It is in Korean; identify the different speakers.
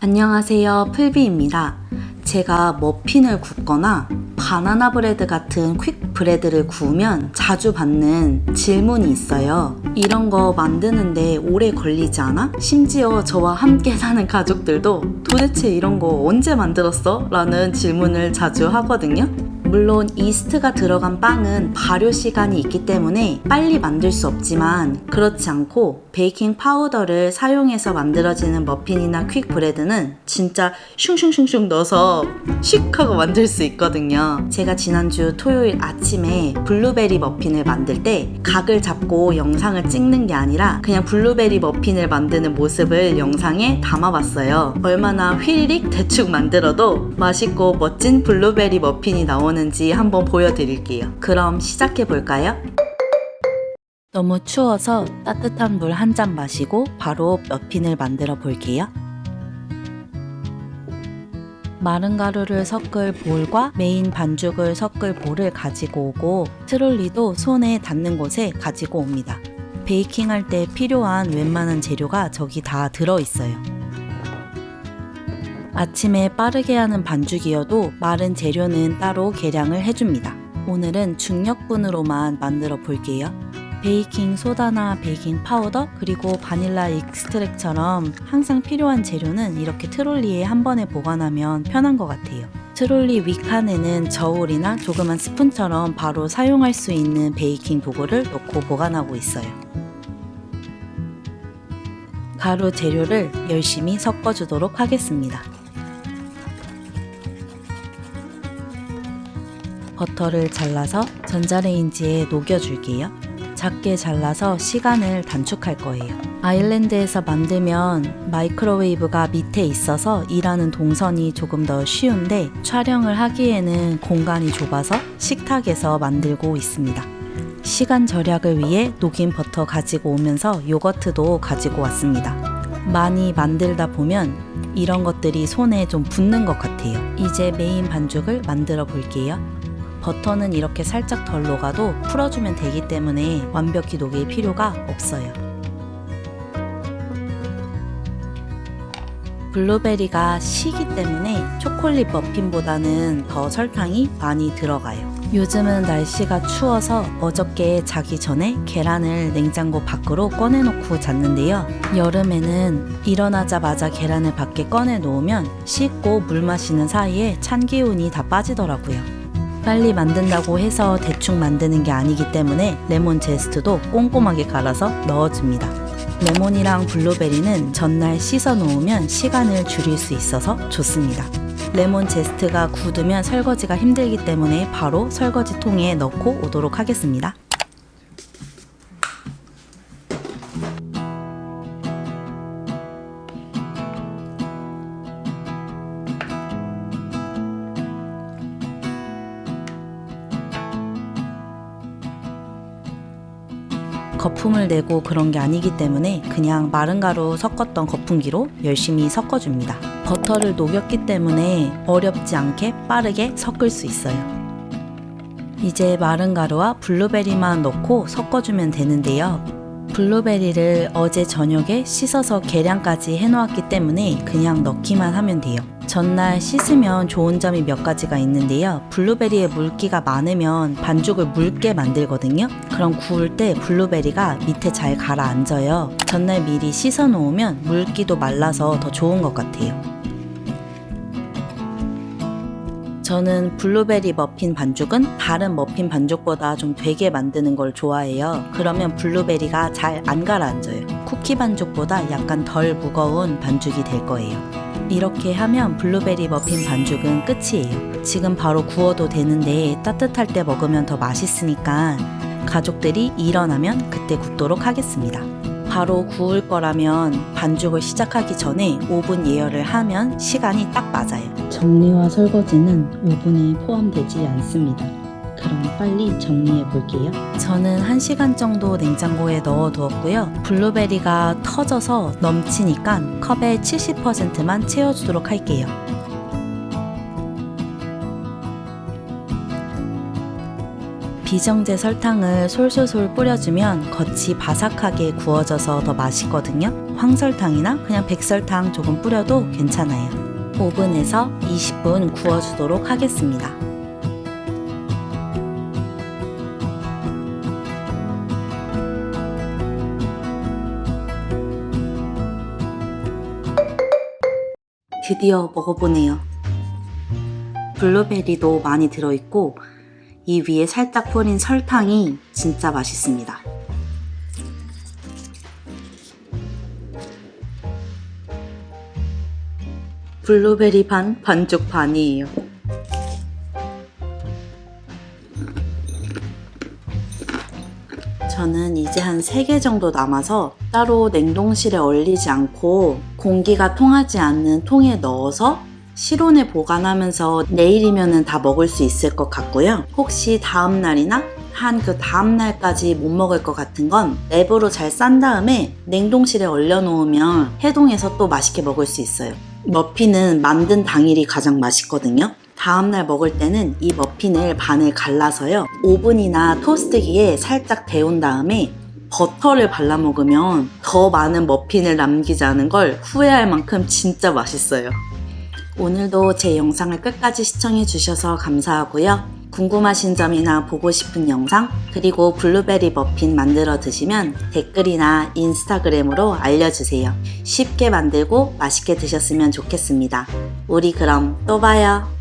Speaker 1: 안녕하세요, 풀비입니다. 제가 머핀을 굽거나 바나나 브레드 같은 퀵 브레드를 구우면 자주 받는 질문이 있어요. 이런 거 만드는데 오래 걸리지 않아? 심지어 저와 함께 사는 가족들도 도대체 이런 거 언제 만들었어? 라는 질문을 자주 하거든요. 물론 이스트가 들어간 빵은 발효 시간이 있기 때문에 빨리 만들 수 없지만 그렇지 않고 베이킹 파우더를 사용해서 만들어지는 머핀이나 퀵 브레드는 진짜 슝슝슝슝 넣어서 슉 하고 만들 수 있거든요. 제가 지난주 토요일 아침에 블루베리 머핀을 만들 때 각을 잡고 영상을 찍는 게 아니라 그냥 블루베리 머핀을 만드는 모습을 영상에 담아봤어요. 얼마나 휘리릭 대충 만들어도 맛있고 멋진 블루베리 머핀이 나오는지 한번 보여드릴게요. 그럼 시작해볼까요? 너무 추워서 따뜻한 물 한 잔 마시고 바로 머핀을 만들어 볼게요. 마른 가루를 섞을 볼과 메인 반죽을 섞을 볼을 가지고 오고 트롤리도 손에 닿는 곳에 가지고 옵니다. 베이킹할 때 필요한 웬만한 재료가 저기 다 들어있어요. 아침에 빠르게 하는 반죽이어도 마른 재료는 따로 계량을 해줍니다. 오늘은 중력분으로만 만들어 볼게요. 베이킹 소다나 베이킹 파우더 그리고 바닐라 익스트랙처럼 항상 필요한 재료는 이렇게 트롤리에 한 번에 보관하면 편한 것 같아요. 트롤리 윗칸에는 저울이나 조그만 스푼처럼 바로 사용할 수 있는 베이킹 도구를 넣고 보관하고 있어요. 가루 재료를 열심히 섞어주도록 하겠습니다. 버터를 잘라서 전자레인지에 녹여줄게요. 작게 잘라서 시간을 단축할 거예요. 아일랜드에서 만들면 마이크로웨이브가 밑에 있어서 일하는 동선이 조금 더 쉬운데 촬영을 하기에는 공간이 좁아서 식탁에서 만들고 있습니다. 시간 절약을 위해 녹인 버터 가지고 오면서 요거트도 가지고 왔습니다. 많이 만들다 보면 이런 것들이 손에 좀 붙는 것 같아요. 이제 메인 반죽을 만들어 볼게요. 버터는 이렇게 살짝 덜 녹아도 풀어주면 되기 때문에 완벽히 녹일 필요가 없어요. 블루베리가 시기 때문에 초콜릿 머핀보다는 더 설탕이 많이 들어가요. 요즘은 날씨가 추워서 어저께 자기 전에 계란을 냉장고 밖으로 꺼내놓고 잤는데요. 여름에는 일어나자마자 계란을 밖에 꺼내 놓으면 씻고 물 마시는 사이에 찬 기운이 다 빠지더라고요. 빨리 만든다고 해서 대충 만드는 게 아니기 때문에 레몬 제스트도 꼼꼼하게 갈아서 넣어줍니다. 레몬이랑 블루베리는 전날 씻어 놓으면 시간을 줄일 수 있어서 좋습니다. 레몬 제스트가 굳으면 설거지가 힘들기 때문에 바로 설거지 통에 넣고 오도록 하겠습니다. 거품을 내고 그런 게 아니기 때문에 그냥 마른 가루 섞었던 거품기로 열심히 섞어줍니다. 버터를 녹였기 때문에 어렵지 않게 빠르게 섞을 수 있어요. 이제 마른 가루와 블루베리만 넣고 섞어주면 되는데요. 블루베리를 어제 저녁에 씻어서 계량까지 해놓았기 때문에 그냥 넣기만 하면 돼요. 전날 씻으면 좋은 점이 몇 가지가 있는데요. 블루베리에 물기가 많으면 반죽을 묽게 만들거든요. 그럼 구울 때 블루베리가 밑에 잘 가라앉아요. 전날 미리 씻어 놓으면 물기도 말라서 더 좋은 것 같아요. 저는 블루베리 머핀 반죽은 다른 머핀 반죽보다 좀 되게 만드는 걸 좋아해요. 그러면 블루베리가 잘 안 가라앉아요. 쿠키 반죽보다 약간 덜 무거운 반죽이 될 거예요. 이렇게 하면 블루베리 머핀 반죽은 끝이에요. 지금 바로 구워도 되는데 따뜻할 때 먹으면 더 맛있으니까 가족들이 일어나면 그때 굽도록 하겠습니다. 바로 구울 거라면 반죽을 시작하기 전에 오븐 예열을 하면 시간이 딱 맞아요. 정리와 설거지는 오븐에 포함되지 않습니다. 그럼 빨리 정리해 볼게요. 저는 1시간 정도 냉장고에 넣어 두었고요. 블루베리가 터져서 넘치니까 컵의 70%만 채워주도록 할게요. 비정제 설탕을 솔솔솔 뿌려주면 겉이 바삭하게 구워져서 더 맛있거든요. 황설탕이나 그냥 백설탕 조금 뿌려도 괜찮아요. 오븐에서 20분 구워주도록 하겠습니다. 드디어 먹어보네요. 블루베리도 많이 들어있고 이 위에 살짝 뿌린 설탕이 진짜 맛있습니다. 블루베리 반, 반죽 반이에요. 저는 이제 한 3개 정도 남아서 따로 냉동실에 얼리지 않고 공기가 통하지 않는 통에 넣어서 실온에 보관하면서 내일이면 다 먹을 수 있을 것 같고요. 혹시 다음날이나 한 그 다음날까지 못 먹을 것 같은 건 랩으로 잘 싼 다음에 냉동실에 얼려놓으면 해동해서 또 맛있게 먹을 수 있어요. 머핀은 만든 당일이 가장 맛있거든요. 다음날 먹을 때는 이 머핀을 반을 갈라서요. 오븐이나 토스트기에 살짝 데운 다음에 버터를 발라 먹으면 더 많은 머핀을 남기지 않은 걸 후회할 만큼 진짜 맛있어요. 오늘도 제 영상을 끝까지 시청해 주셔서 감사하고요. 궁금하신 점이나 보고 싶은 영상, 그리고 블루베리 머핀 만들어 드시면 댓글이나 인스타그램으로 알려주세요. 쉽게 만들고 맛있게 드셨으면 좋겠습니다. 우리 그럼 또 봐요.